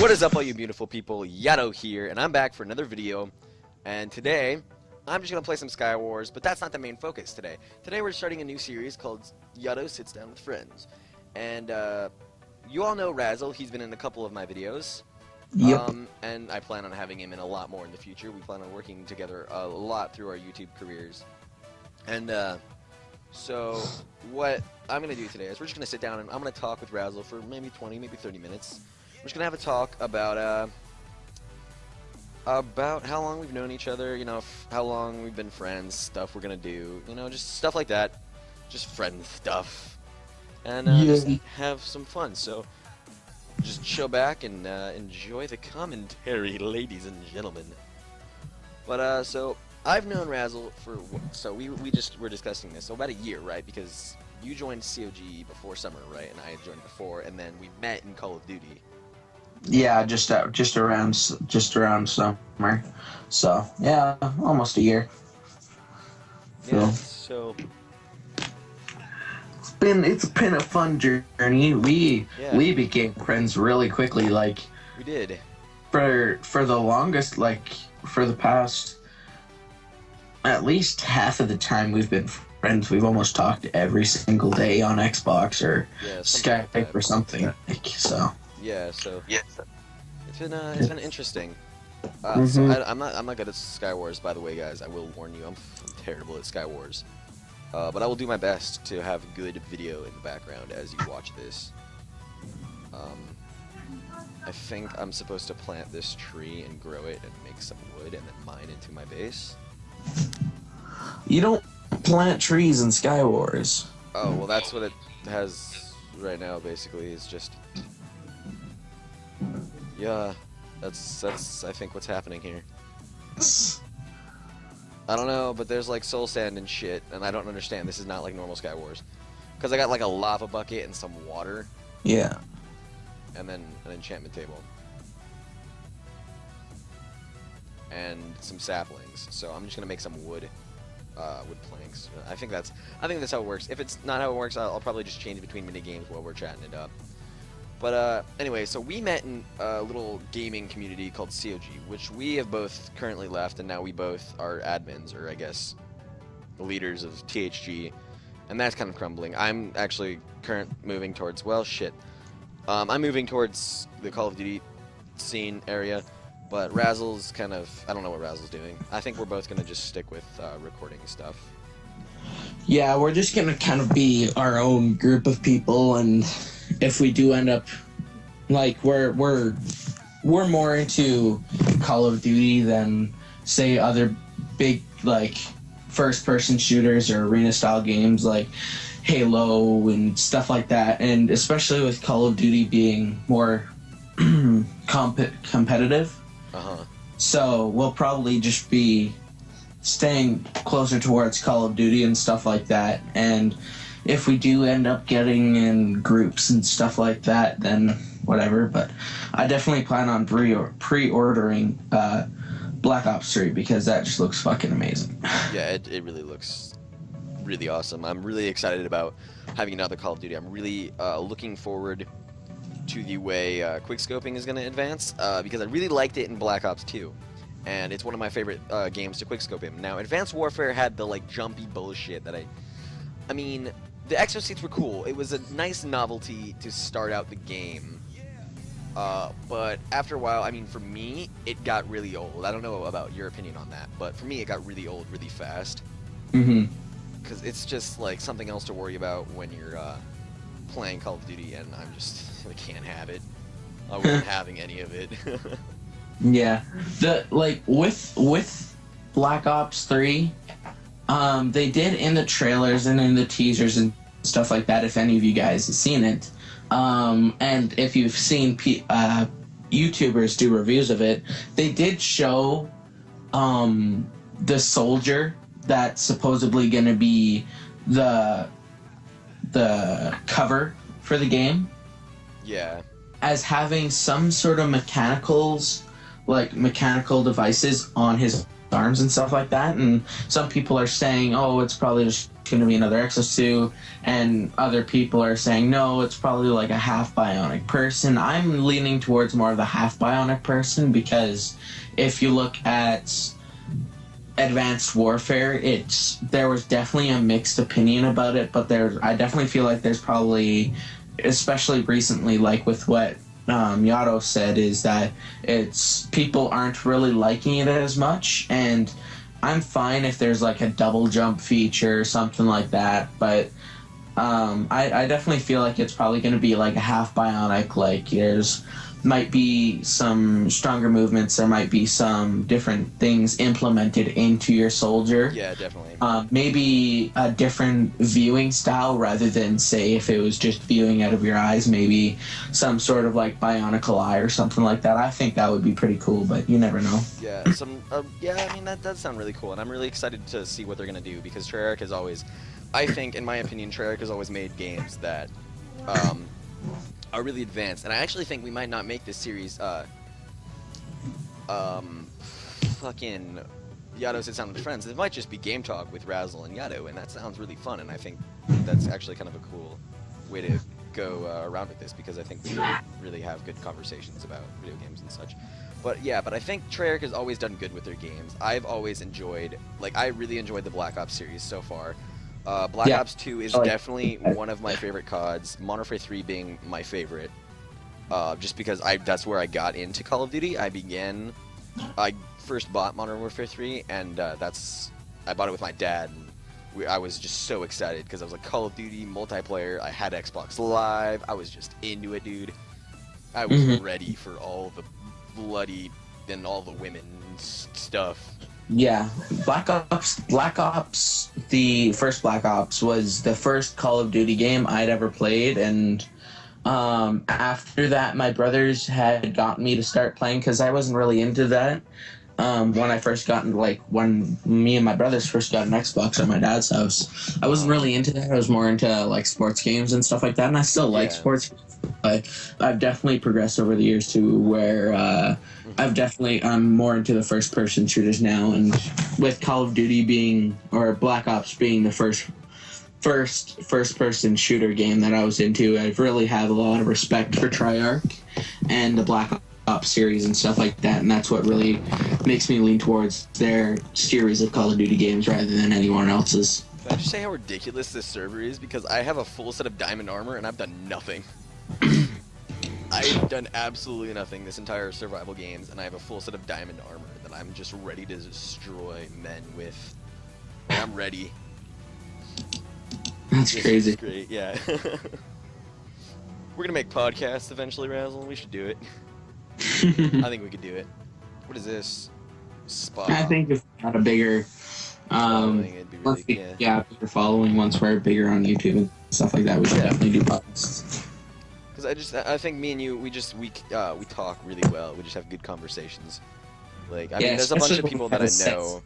What is up, all you beautiful people? Yato here, and I'm back for another video. And today, I'm just gonna play some Sky Wars, but that's not the main focus today. Today we're starting a new series called Yato Sits Down with Friends. And you all know Razzle, he's been in a couple of my videos. Yep. And I plan on having him in a lot more in the future. We plan on working together a lot through our YouTube careers. And so what I'm gonna do today is we're just gonna sit down and I'm gonna talk with Razzle for maybe 20, maybe 30 minutes. We're just gonna have a talk about how long we've known each other, you know, how long we've been friends, stuff we're gonna do, you know, just stuff like that, just friend stuff, and just have some fun. So just chill back and enjoy the commentary, ladies and gentlemen. But so I've known Razzle for we're discussing this, so about a year, right? Because you joined COG before summer, right? And I joined before, and then we met in Call of Duty. Yeah, just around summer. So yeah, almost a year. Yeah. So it's been a fun journey. We became friends really quickly. Like we did. For the longest, like for the past at least half of the time we've been friends, we've almost talked every single day on Xbox or Skype like or something. Like, so. Yeah, so it's been interesting. Mm-hmm. So I'm not good at Sky Wars, by the way, guys. I will warn you, I'm terrible at Sky Wars. But I will do my best to have good video in the background as you watch this. I think I'm supposed to plant this tree and grow it and make some wood and then mine into my base. You don't plant trees in Sky Wars. Oh, well, that's what it has right now, basically. It's just... Yeah, that's I think what's happening here. I don't know, but there's like soul sand and shit, and I don't understand. This is not like normal Sky Wars. Because I got like a lava bucket and some water. Yeah. And then an enchantment table. And some saplings. So I'm just gonna make some wood planks. I think that's how it works. If it's not how it works, I'll probably just change between mini games while we're chatting it up. But anyway, so we met in a little gaming community called COG, which we have both currently left, and now we both are admins, or I guess the leaders of THG, and that's kind of crumbling. I'm actually moving towards, well, shit. I'm moving towards the Call of Duty scene area, but Razzle's kind of, I don't know what Razzle's doing. I think we're both going to just stick with recording stuff. Yeah, we're just gonna kind of be our own group of people, and if we do end up, like, we're more into Call of Duty than, say, other big, like, first-person shooters or arena-style games like Halo and stuff like that, and especially with Call of Duty being more competitive. So we'll probably just be staying closer towards Call of Duty and stuff like that, and if we do end up getting in groups and stuff like that, then whatever. But I definitely plan on pre-ordering Black Ops 3 because that just looks fucking amazing. Yeah, it really looks really awesome. I'm really excited about having another Call of Duty. I'm really looking forward to the way quickscoping is going to advance because I really liked it in Black Ops 2. And it's one of my favorite games to quickscope in. Now, Advanced Warfare had the, like, jumpy bullshit that I mean, the exo seats were cool. It was a nice novelty to start out the game. But after a while, I mean, for me, it got really old. I don't know about your opinion on that, but for me, it got really old really fast. Mm-hmm. Because it's just, like, something else to worry about when you're playing Call of Duty, and I can't have it. I wasn't having any of it. Yeah, with Black Ops 3, they did in the trailers and in the teasers and stuff like that, if any of you guys have seen it, and if you've seen YouTubers do reviews of it, they did show the soldier that's supposedly going to be the cover for the game. Yeah. As having some sort of mechanical devices on his arms and stuff like that. And some people are saying, oh, it's probably just going to be another Exos 2, and other people are saying, no, it's probably like a half bionic person. I'm leaning towards more of the half bionic person, because if you look at Advanced Warfare, there was definitely a mixed opinion about it, but I definitely feel like there's probably, especially recently, like with what Yato said, is that people aren't really liking it as much, and I'm fine if there's like a double jump feature or something like that, but I definitely feel like it's probably going to be like a half bionic. Like there's might be some stronger movements, there might be some different things implemented into your soldier. Yeah, definitely. Maybe a different viewing style, rather than, say, if it was just viewing out of your eyes, maybe some sort of like bionicle eye or something like that. I think that would be pretty cool, but you never know. Yeah, I mean, that does sound really cool, and I'm really excited to see what they're going to do, because Treyarch has always, I think, in my opinion, Treyarch has always made games that are really advanced, and I actually think we might not make this series, fucking Yato Sit Down with Friends. It might just be Game Talk with Razzle and Yato, and that sounds really fun, and I think that's actually kind of a cool way to go around with this, because I think we really have good conversations about video games and such. But yeah, I think Treyarch has always done good with their games. I've always enjoyed, I really enjoyed the Black Ops series so far. Black Ops 2 is definitely one of my favorite CODs, Modern Warfare 3 being my favorite, just because that's where I got into Call of Duty. I first bought Modern Warfare 3, and I bought it with my dad, and I was just so excited, because I was like, Call of Duty, multiplayer, I had Xbox Live, I was just into it, dude. I was ready for all the bloody and all the women stuff. Yeah, Black Ops, the first Black Ops was the first Call of Duty game I'd ever played, and after that, my brothers had gotten me to start playing, because I wasn't really into that. When I first got when me and my brothers first got an Xbox at my dad's house, I wasn't really into that. I was more into like sports games and stuff like that, and I still like sports games. But I've definitely progressed over the years to where I'm more into the first person shooters now, and with Call of Duty or Black Ops being the first person shooter game that I was into, I really have a lot of respect for Treyarch and the Black Ops series and stuff like that, and that's what really makes me lean towards their series of Call of Duty games rather than anyone else's. Can I just say how ridiculous this server is? Because I have a full set of diamond armor, and I've done nothing. I've done absolutely nothing this entire survival games, and I have a full set of diamond armor that I'm just ready to destroy men with. And I'm ready. That's crazy. Is great, yeah. We're gonna make podcasts eventually, Razzle. We should do it. I think we could do it. What is this? Spot. I think if we had a bigger, it'd be really, bigger following once we're bigger on YouTube and stuff like that, we should definitely do podcasts. Because I think me and you, we talk really well. We just have good conversations. Mean, there's a bunch of people that I know,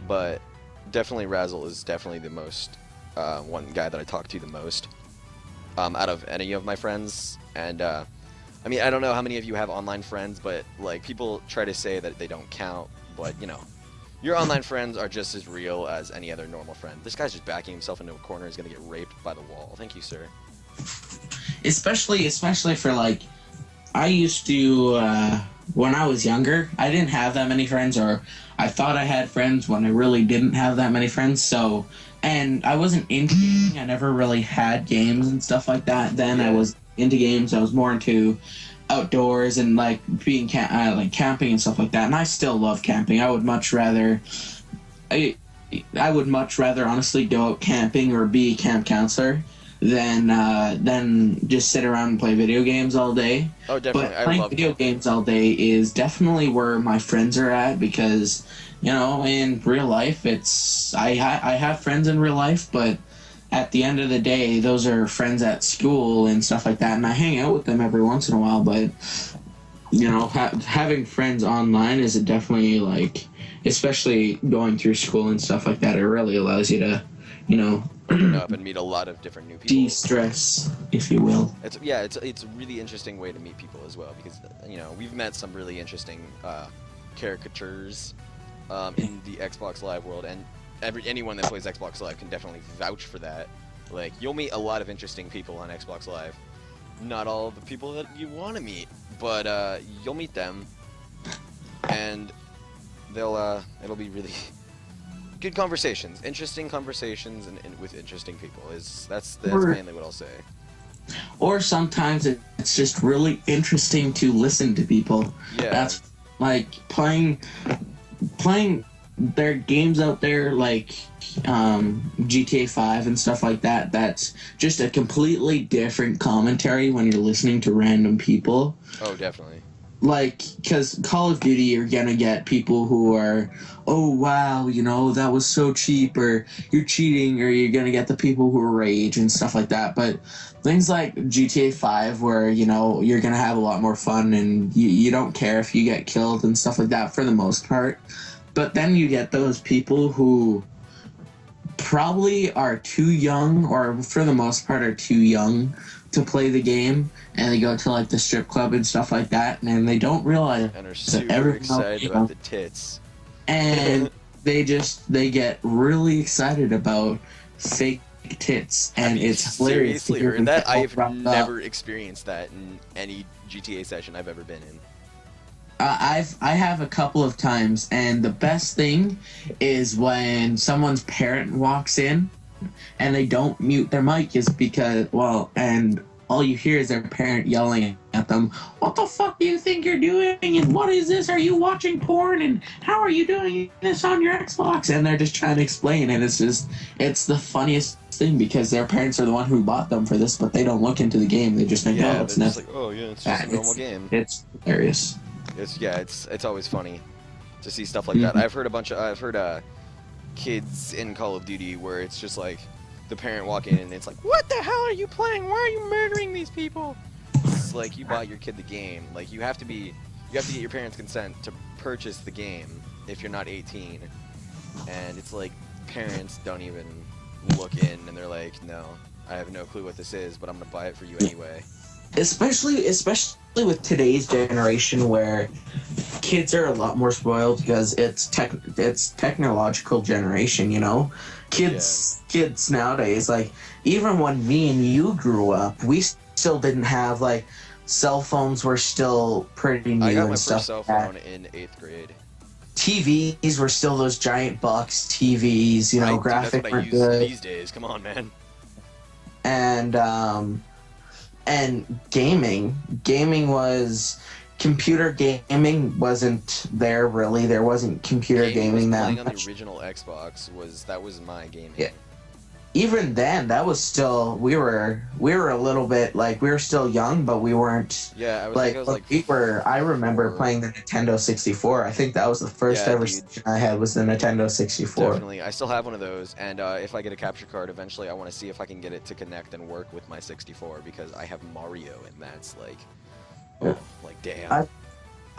but definitely Razzle is definitely the most one guy that I talk to the most out of any of my friends. And I mean, I don't know how many of you have online friends, but people try to say that they don't count, but your online friends are just as real as any other normal friend. This guy's just backing himself into a corner. He's gonna get raped by the wall. Thank you, sir. Especially for I used to when I was younger, I didn't have that many friends, or I thought I had friends when I really didn't have that many friends. So, and I wasn't into gaming. I never really had games and stuff like that. Then I was into games. I was more into outdoors and being camping and stuff like that. And I still love camping. I would much rather honestly go out camping or be a camp counselor than just sit around and play video games all day. Oh, definitely. But playing video games all day is definitely where my friends are at, because in real life, I have friends in real life, but at the end of the day, those are friends at school and stuff like that, and I hang out with them every once in a while. But having friends online is definitely especially going through school and stuff like that, it really allows you to open up and meet a lot of different new people. De-stress, if you will. It's a really interesting way to meet people as well, because we've met some really interesting caricatures in the Xbox Live world, and anyone that plays Xbox Live can definitely vouch for that. Like, you'll meet a lot of interesting people on Xbox Live. Not all the people that you want to meet, but you'll meet them, and it'll be really good conversations, interesting conversations, and with interesting people. That's mainly what I'll say. Or sometimes it's just really interesting to listen to people. Yeah. That's like playing their games out there, like GTA 5 and stuff like that. That's just a completely different commentary when you're listening to random people. Oh, definitely. Like, because Call of Duty, you're gonna get people who are, oh wow, you know, that was so cheap, or you're cheating, or you're gonna get the people who rage and stuff like that. But things like GTA 5, where, you know, you're gonna have a lot more fun, and you don't care if you get killed and stuff like that for the most part. But then you get those people who probably are too young, or for the most part are too young to play the game, and they go to like the strip club and stuff like that, and they don't realize And are that super everyone excited else, about the tits. and they get really excited about fake tits, and it's hilarious. Seriously, because heard that? they all I've round up. never experienced that in any GTA session I've ever been in. I have a couple of times, and the best thing is when someone's parent walks in and they don't mute their mic, is because, well, and all you hear is their parent yelling at them, "What the fuck do you think you're doing? And what is this? Are you watching porn? And how are you doing this on your Xbox?" And they're just trying to explain, and it's the funniest thing, because their parents are the one who bought them for this, but they don't look into the game. They just think, Yeah, oh, it's they're just nothing. like, oh yeah, it's just a normal game. It's hilarious. It's always funny to see stuff like that. I've heard kids in Call of Duty where it's just like the parent walk in and it's like, what the hell are you playing? Why are you murdering these people? It's like, you bought your kid the game. Like, you have to get your parents' consent to purchase the game if you're not 18. And it's like, parents don't even look in, and they're like, no, I have no clue what this is, but I'm gonna buy it for you anyway. Especially with today's generation, where kids are a lot more spoiled because it's technological generation, you know. Kids nowadays, like, even when me and you grew up, we still didn't have, like, cell phones were still pretty new. I got my and first stuff cell like that. phone in 8th grade. TVs were still those giant box TVs, you know, Dude, that's graphics what I weren't use good. these days. Come on, man. And gaming was, computer gaming wasn't there really. There wasn't computer gaming that playing on much. the original Xbox was my gaming. Yeah. Even then, that was still, we were a little bit, like, we were still young, but we weren't. Yeah, I remember playing the Nintendo 64. I think that was the first Yeah, ever dude. station I had, was the Nintendo 64. Definitely. I still have one of those, and if I get a capture card eventually, I want to see if I can get it to connect and work with my 64, because I have Mario, and that's like, Yeah. like, damn. I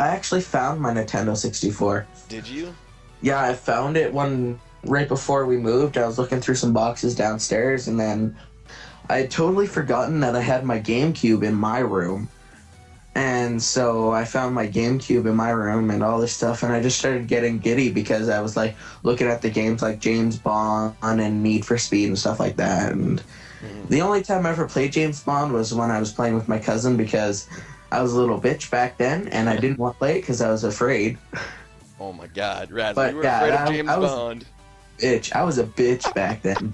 actually found my Nintendo 64. Did you? Yeah, I found it right before we moved. I was looking through some boxes downstairs, and then I had totally forgotten that I had my GameCube in my room. And so I found my GameCube in my room and all this stuff, and I just started getting giddy because I was like looking at the games like James Bond and Need for Speed and stuff like that. And the only time I ever played James Bond was when I was playing with my cousin, because I was a little bitch back then, and I didn't want to play it because I was afraid. Oh my God, Razzle, But you were yeah, afraid of James I was- Bond. I was a bitch back then,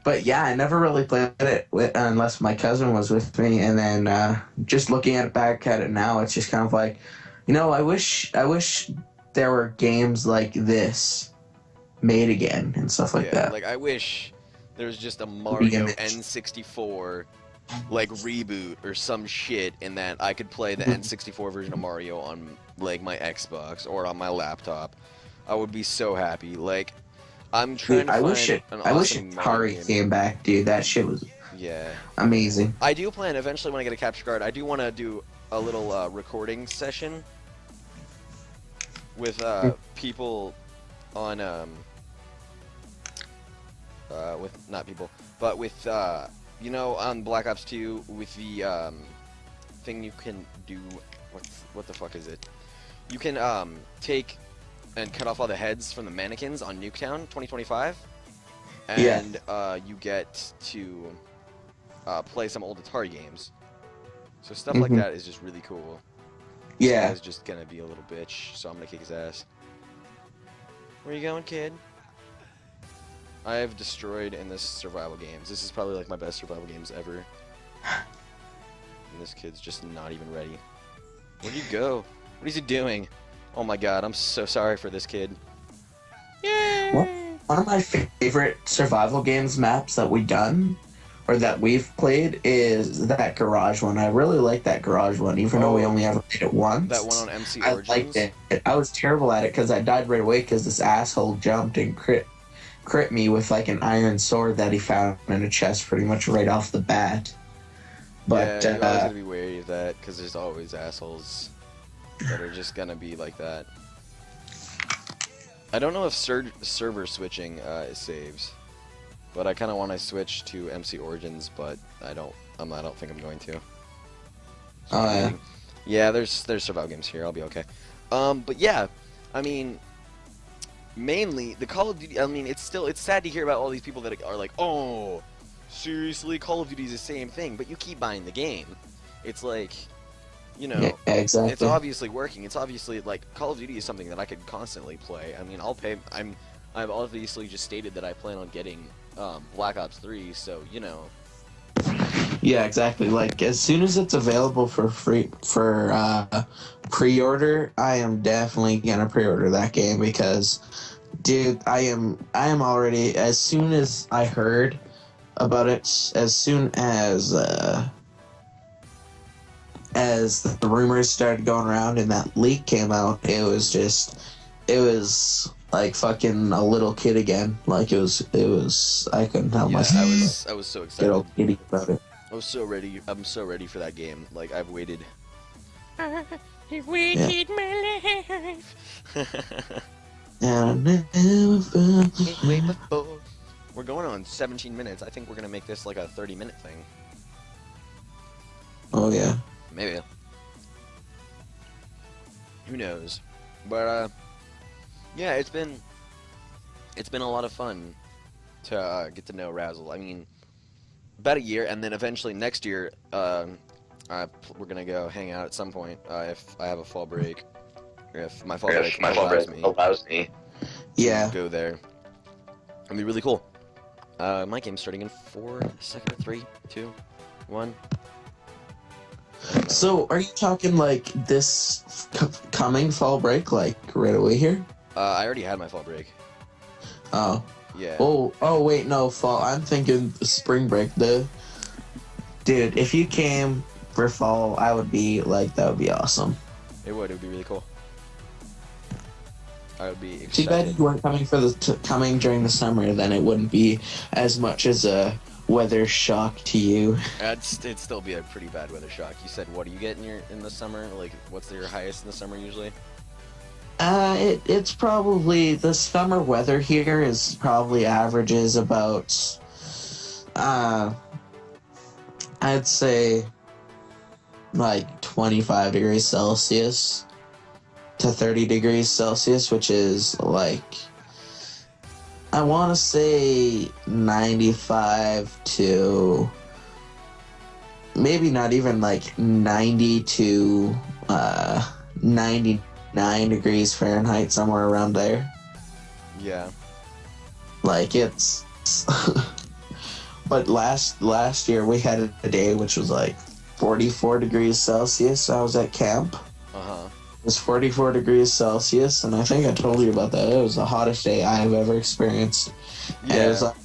but yeah, I never really played it unless my cousin was with me. And then just looking back at it now, it's just kind of like, you know, I wish there were games like this made again and stuff like that. Like, I wish there was just a Mario image. N64 like reboot or some shit, and that I could play the N64 version of Mario on like my Xbox or on my laptop. I would be so happy. Like, I'm trying to I find wish awesome Mario Atari game. came back, dude. That shit was Yeah. amazing. I do plan eventually, when I get a capture card, I do want to do a little recording session with people on with not people, but with you know, on Black Ops 2 with the thing you can do. What the fuck is it? You can take and cut off all the heads from the mannequins on Nuketown 2025. Yeah. And you get to play some old Atari games. So stuff like Mhm. that is just really cool. This Yeah. guy's just gonna be a little bitch, so I'm gonna kick his ass. Where you going, kid? I have destroyed in this survival games. This is probably like my best survival games ever. And this kid's just not even ready. Where'd you go? What is he doing? Oh my god, I'm so sorry for this kid. Yay! One of my favorite survival games maps that we've done, or that we've played, is that garage one. I really like that garage one, even though we only ever played it once. That one on MC I Origins? liked it. I was terrible at it because I died right away because this asshole jumped and crit me with like an iron sword that he found in a chest pretty much right off the bat. But yeah, you always gotta be wary of that, because there's always assholes that are just gonna be like that. I don't know if server switching saves, but I kind of want to switch to MC Origins, but I don't think I'm going to. Oh yeah. Yeah, there's survival games here. I'll be okay. But yeah, I mean, mainly the Call of Duty. I mean, it's sad to hear about all these people that are like, oh, seriously, Call of Duty is the same thing, but you keep buying the game. It's like, you know, Yeah, exactly. it's obviously working. It's obviously like Call of Duty is something that I could constantly play. I mean, I'll pay. I've obviously just stated that I plan on getting Black Ops 3, so you know. Yeah, exactly. Like as soon as it's available for pre-order, I am definitely gonna pre-order that game because, dude, I am already, as soon as I heard about it, as soon as the rumors started going around and that leak came out, it was like fucking a little kid again. Like it was I couldn't help Yeah, myself. I was so Get excited. all giddy about it. I was so ready. I'm so ready for that game. Like I've waited. Yeah. my life. And I never felt Way before. We're going on 17 minutes. I think we're gonna make this like a 30-minute thing. Oh yeah. Maybe. Who knows? But yeah, it's been a lot of fun to get to know Razzle. I mean, about a year, and then eventually next year, we're gonna go hang out at some point if I have a fall break, or if my fall break allows me Yeah. to go there. It'll be really cool. My game's starting in 4 seconds. 3, 2, 1. So, are you talking like this coming fall break, like right away here? I already had my fall break. Oh. Yeah. Oh, wait, no, fall. I'm thinking spring break. Dude, if you came for fall, I would be like, that would be awesome. It would be really cool. I would be excited. Too bad you weren't coming for coming during the summer. Then it wouldn't be as much as a weather shock to you. It'd still be a pretty bad weather shock. You said, what do you get in the summer? Like, what's your highest in the summer usually? It's probably, the summer weather here is probably averages about, I'd say like 25 degrees Celsius to 30 degrees Celsius, which is like, I want to say 95 to maybe not even like 90 to 99 degrees Fahrenheit, somewhere around there. Yeah. Like it's but last year we had a day which was like 44 degrees Celsius. I was at camp. Uh-huh. It was 44 degrees Celsius, and I think I told you about that. It was the hottest day I've ever experienced. Yeah. And it was like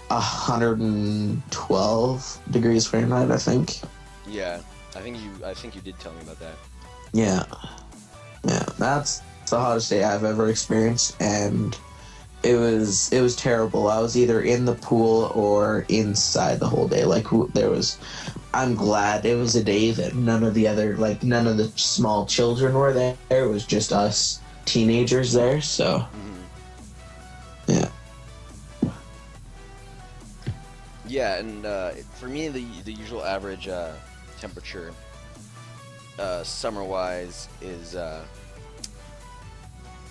112 degrees Fahrenheit, I think. Yeah. I think you did tell me about that. Yeah. Yeah, that's the hottest day I've ever experienced, and it was terrible. I was either in the pool or inside the whole day. Like I'm glad it was a day that none of the small children were there. It was just us teenagers there. So, yeah. Yeah, and for me, the usual average temperature, summer-wise, is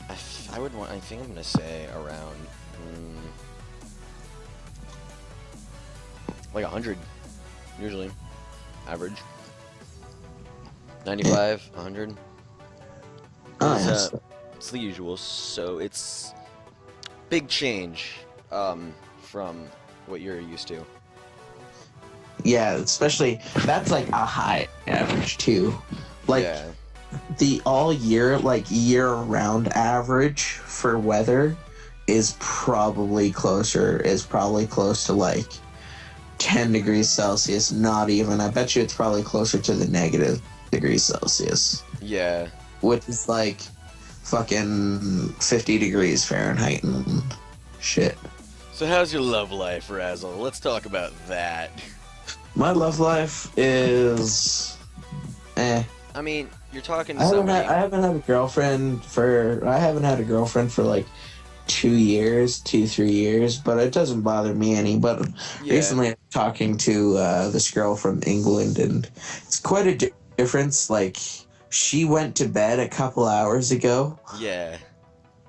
I would want. I think I'm gonna say around like 100, usually, average. 95, 100. Oh, It's, yes. it's the usual. So it's big change from what you're used to. Yeah, especially that's like a high average too. Like Yeah. the all year, like year round average for weather is probably close to like 10 degrees Celsius. Not even. I bet you it's probably closer to the negative degrees Celsius, Yeah. which is like fucking 50 degrees Fahrenheit and shit. So how's your love life, Razzle? Let's talk about that. My love life is I mean, you're talking to I somebody. haven't had a girlfriend for like 2, 3 years, but it doesn't bother me any. But Yeah. recently I'm talking to this girl from England, and it's quite a difference. Like, she went to bed a couple hours ago, Yeah.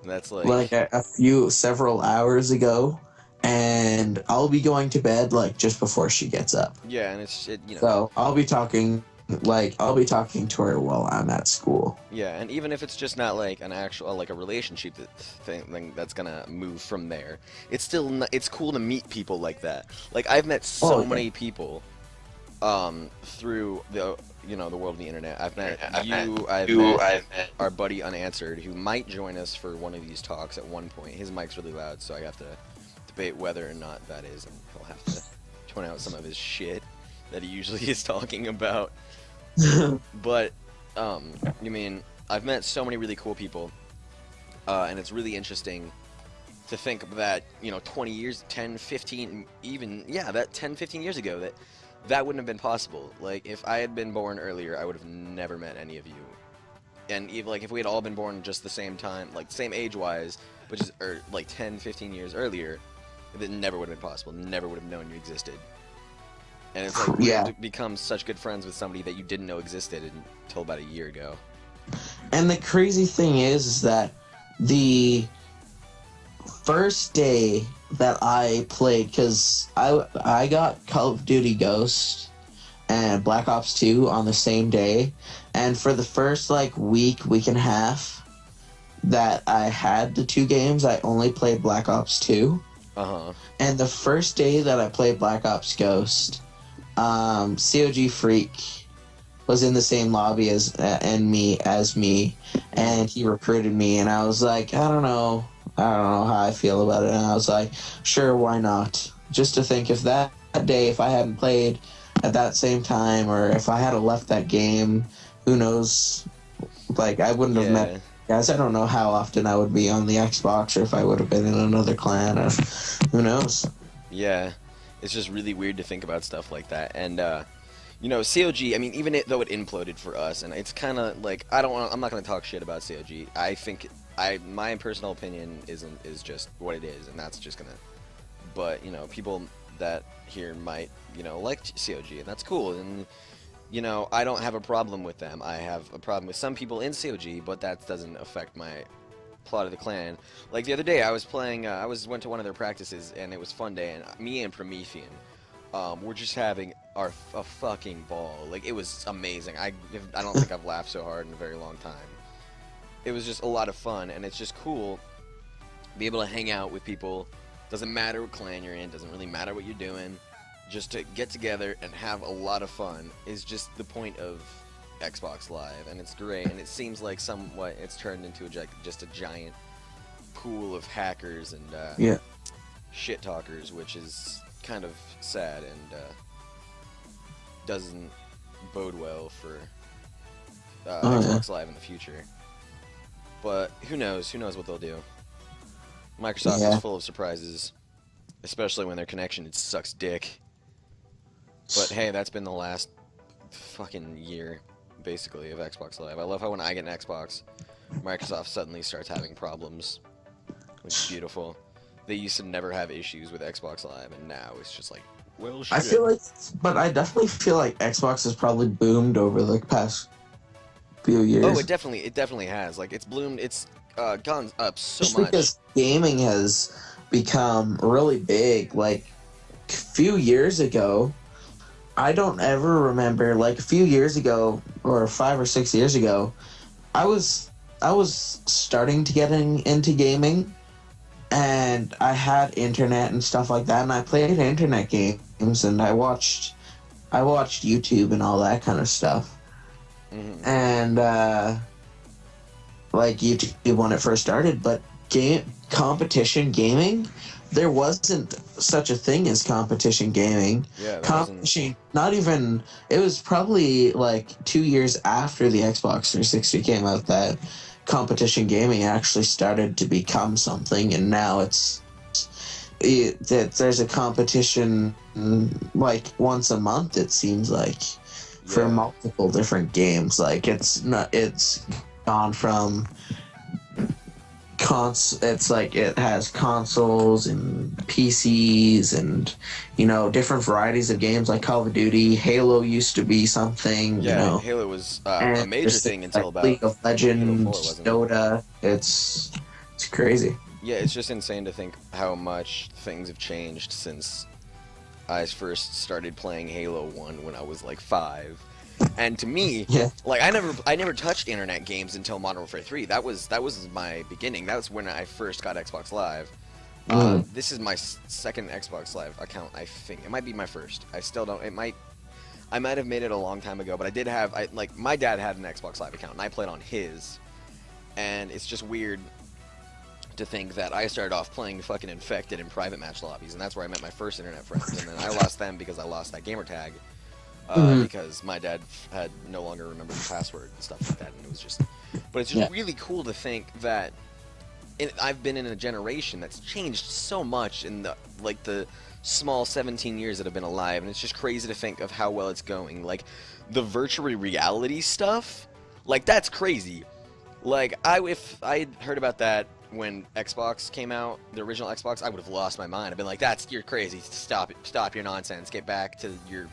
That's like. several hours ago, and I'll be going to bed like just before she gets up. Yeah, and it's you know. So I'll be talking to her while I'm at school. Yeah, and even if it's just not like an actual like a relationship thing that's gonna move from there, it's still it's cool to meet people like that. Like I've met so many people, through the the world of the internet. I've met you. I've met our buddy Unanswered, who might join us for one of these talks at one point. His mic's really loud, so I have to debate whether or not that is, and he'll have to tone out some of his shit that he usually is talking about. But, you mean, I've met so many really cool people, and it's really interesting to think that, 20 years, 10, 15, even, that 10, 15 years ago, that wouldn't have been possible. Like, if I had been born earlier, I would have never met any of you. And even, like, if we had all been born just the same time, like, same age-wise, but just, like, 10, 15 years earlier, it never would have been possible. Never would have known you existed. And it's like weird to become such good friends with somebody that you didn't know existed until about a year ago. And the crazy thing is that the first day that I played, because I got Call of Duty Ghost and Black Ops 2 on the same day, and for the first like week and a half that I had the two games, I only played Black Ops 2. And the first day that I played Black Ops Ghost, COG Freak was in the same lobby as me, and he recruited me, and I was like, I don't know how I feel about it, and I was like, sure, why not? Just to think, if that day, if I hadn't played at that same time, or if I had left that game, who knows? Like, I wouldn't have met guys. I don't know how often I would be on the Xbox, or if I would have been in another clan, or who knows? Yeah. It's just really weird to think about stuff like that. And, COG, I mean, even though it imploded for us, and it's kind of like, I'm not going to talk shit about COG. I think, my personal opinion is just what it is, and that's just going to, but, people that here might, like COG, and that's cool. And, I don't have a problem with them. I have a problem with some people in COG, but that doesn't affect my plot of the clan. Like the other day, I was playing. Went to one of their practices, and it was fun day. And me and Promethean, were just having a fucking ball. Like it was amazing. I don't think I've laughed so hard in a very long time. It was just a lot of fun, and it's just cool to be able to hang out with people. Doesn't matter what clan you're in. Doesn't really matter what you're doing. Just to get together and have a lot of fun is just the point of Xbox Live, and it's great, and it seems like somewhat it's turned into just a giant pool of hackers and shit talkers, which is kind of sad and doesn't bode well for Xbox Live in the future. But who knows what they'll do. Microsoft is full of surprises, especially when their connection sucks dick. But hey, that's been the last fucking year basically of Xbox Live. I love how when I get an Xbox, Microsoft suddenly starts having problems, which is beautiful. They used to never have issues with Xbox Live, and now it's just like, well, shit. I definitely feel like Xbox has probably boomed over the past few years. Oh, it definitely has. Like it's bloomed. It's gone up so Just much. because gaming has become really big. Like a few years ago, I don't ever remember. Like a few years ago, or 5 or 6 years ago, I was starting to get into gaming, and I had internet and stuff like that, and I played internet games, and I watched YouTube and all that kind of stuff. Mm-hmm. And like YouTube when it first started, but competition gaming, there wasn't such a thing as competition gaming. Yeah, Competition, not even. It was probably like 2 years after the Xbox 360 came out that competition gaming actually started to become something, and now there's a competition like once a month. It seems like for multiple different games. Like it's gone from it's like it has consoles and PCs and different varieties of games like Call of Duty. Halo used to be something. Halo was a major thing until about League of Legends, 4, wasn't it? Dota. It's crazy. Yeah, it's just insane to think how much things have changed since I first started playing Halo 1 when I was like 5. And to me, like I never touched internet games until Modern Warfare 3. That was my beginning. That was when I first got Xbox Live. This is my second Xbox Live account, I think. It might be my first. I still don't. I might have made it a long time ago, but I did have. My dad had an Xbox Live account, and I played on his. And it's just weird to think that I started off playing fucking Infected in private match lobbies, and that's where I met my first internet friends. And then I lost them because I lost that gamer tag. Because my dad had no longer remembered the password and stuff like that, and it was just. But it's just really cool to think that I've been in a generation that's changed so much in the small 17 years that I've been alive, and it's just crazy to think of how well it's going. Like the virtual reality stuff, like that's crazy. Like if I'd heard about that when Xbox came out, the original Xbox, I would have lost my mind. I've been like, you're crazy. Stop your nonsense. Get back to your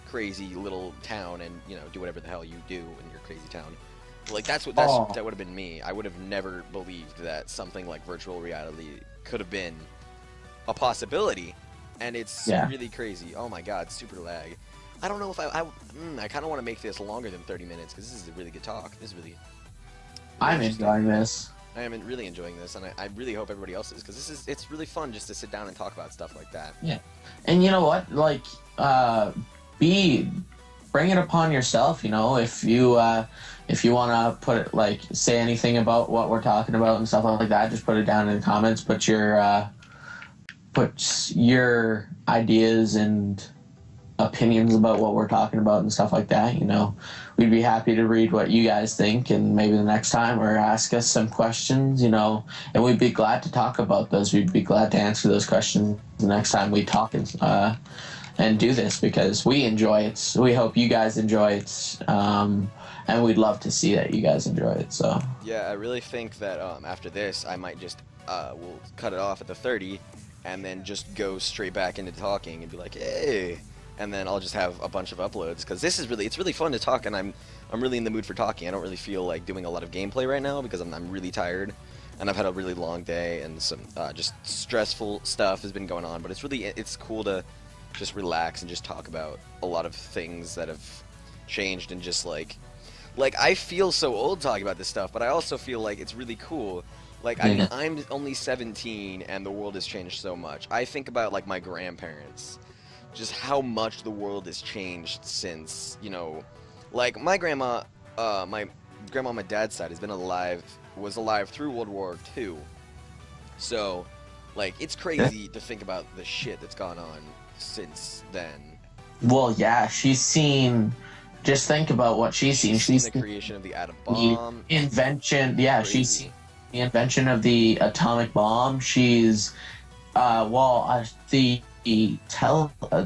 crazy little town and do whatever the hell you do in your crazy town. Like that would have been me. I would have never believed that something like virtual reality could have been a possibility, and it's really crazy. Oh my god, super lag. I don't know if I kind of want to make this longer than 30 minutes because this is a really good talk. This is really I'm enjoying this. I am really enjoying this, and I really hope everybody else is, because it's really fun just to sit down and talk about stuff like that. Yeah, and you know what? Like, bring it upon yourself. If you want to put it, like, say anything about what we're talking about and stuff like that, just put it down in the comments. Put your ideas and opinions about what we're talking about and stuff like that. We'd be happy to read what you guys think, and maybe the next time, or ask us some questions, and we'd be glad to talk about those. We'd be glad to answer those questions the next time we talk and do this, because we enjoy it. We hope you guys enjoy it, and we'd love to see that you guys enjoy it. So yeah, I really think that after this, I might just we'll cut it off at the 30, and then just go straight back into talking and be like, hey. And then I'll just have a bunch of uploads, because it's really fun to talk, and I'm really in the mood for talking. I don't really feel like doing a lot of gameplay right now because I'm really tired, and I've had a really long day, and some just stressful stuff has been going on. But it's cool to just relax and just talk about a lot of things that have changed, and just like I feel so old talking about this stuff, but I also feel like it's really cool. Like I'm only 17, and the world has changed so much. I think about like my grandparents. Just how much the world has changed since, like my grandma on my dad's side was alive through World War II. So, like, it's crazy to think about the shit that's gone on since then. Well, yeah, just think about what she's seen. She's seen the creation of the atom bomb. The invention, she's seen the invention of the atomic bomb. She's, the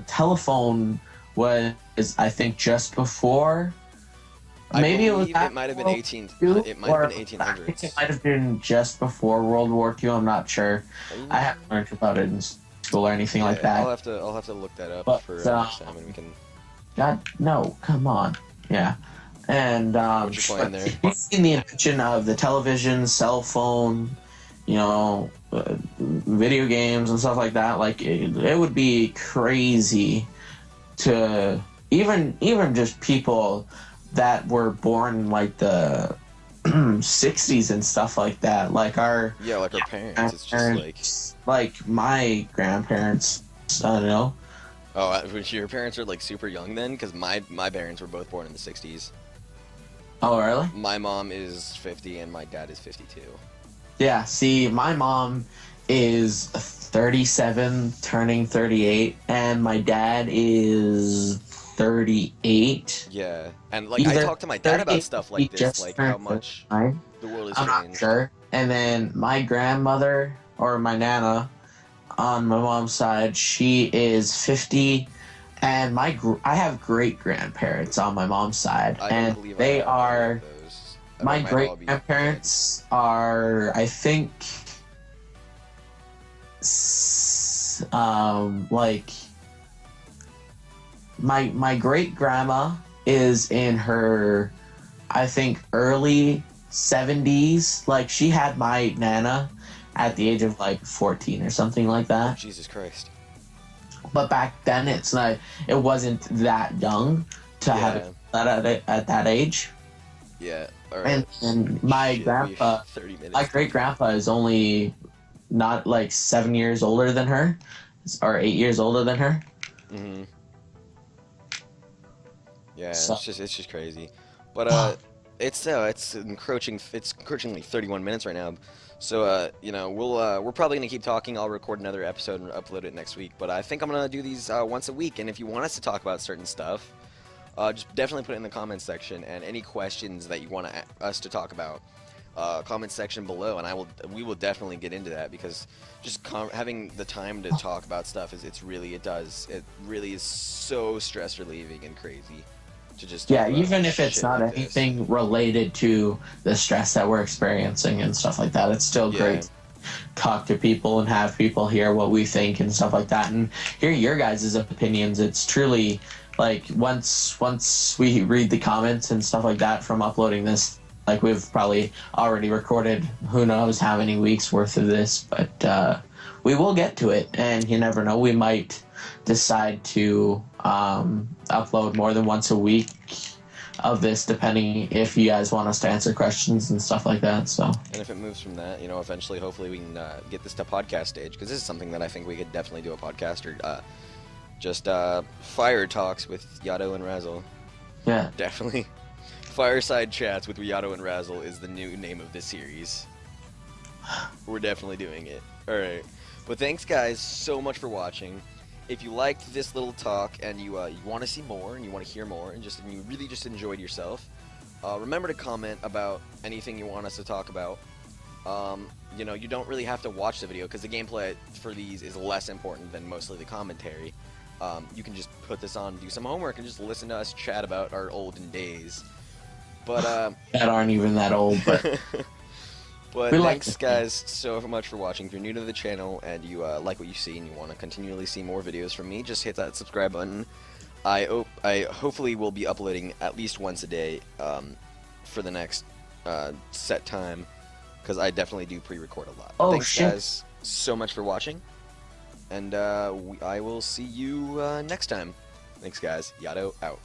telephone was, I think, just before. Maybe it might have been 1800s. It might have been just before World War II. I'm not sure. I haven't learned about it in school or anything like that. I'll have to look that up for next time, and we can. God, no, come on. Yeah, And What you playing there? you've seen the invention of the television, cell phone, video games and stuff like that. Like it would be crazy to even just people that were born in like the 60s and stuff like that. Like our Like our parents. It's just like my grandparents. I don't know. Oh, your parents are like super young then, because my parents were both born in the '60s. Oh, really? My mom is 50 and my dad is 52. Yeah, see, my mom is 37, turning 38, and my dad is 38. Yeah, and like I talk to my dad about stuff like this, like how much the world has I'm not changed. sure. And then my grandmother, or my nana, on my mom's side, she is 50, and I have great grandparents on my mom's side, and they are. My great grandparents are, I think, like my great grandma is in her, I think, early 70s. Like she had my nana at the age of like 14 or something like that. Jesus Christ! But back then, it wasn't that young to have it at that age. Yeah. All right. And my grandpa, my great grandpa is only not like 7 years older than her, or 8 years older than her. Mm-hmm. Yeah, so, it's just crazy, but it's encroachingly 31 minutes right now. So we're probably gonna keep talking. I'll record another episode and upload it next week. But I think I'm gonna do these once a week. And if you want us to talk about certain stuff, just definitely put it in the comments section. And any questions that you want us to talk about, comment section below, and we will definitely get into that, because just having the time to talk about stuff it really is so stress relieving and crazy. To just even if it's not like anything related to the stress that we're experiencing and stuff like that, it's still great to talk to people and have people hear what we think and stuff like that, and hear your guys' opinions. It's truly like once we read the comments and stuff like that from uploading this, like we've probably already recorded who knows how many weeks worth of this, but we will get to it, and you never know, we might decide to upload more than once a week of this, depending if you guys want us to answer questions and stuff like that. So, and if it moves from that, eventually, hopefully, we can get this to podcast stage, because this is something that I think we could definitely do a podcast, or just fire talks with Yato and Razzle. Yeah, definitely. Fireside chats with Yato and Razzle is the new name of this series. We're definitely doing it. All right, but thanks, guys, so much for watching. If you liked this little talk and you want to see more and you want to hear more and you really just enjoyed yourself, remember to comment about anything you want us to talk about. You don't really have to watch the video, because the gameplay for these is less important than mostly the commentary. You can just put this on, do some homework, and just listen to us chat about our olden days. But that aren't even that old, but. But thanks, guys, so much for watching. If you're new to the channel and you like what you see and you want to continually see more videos from me, just hit that subscribe button. I hopefully will be uploading at least once a day for the next set time, because I definitely do pre-record a lot. Thanks, guys, so much for watching, and I will see you next time. Thanks, guys. Yato out.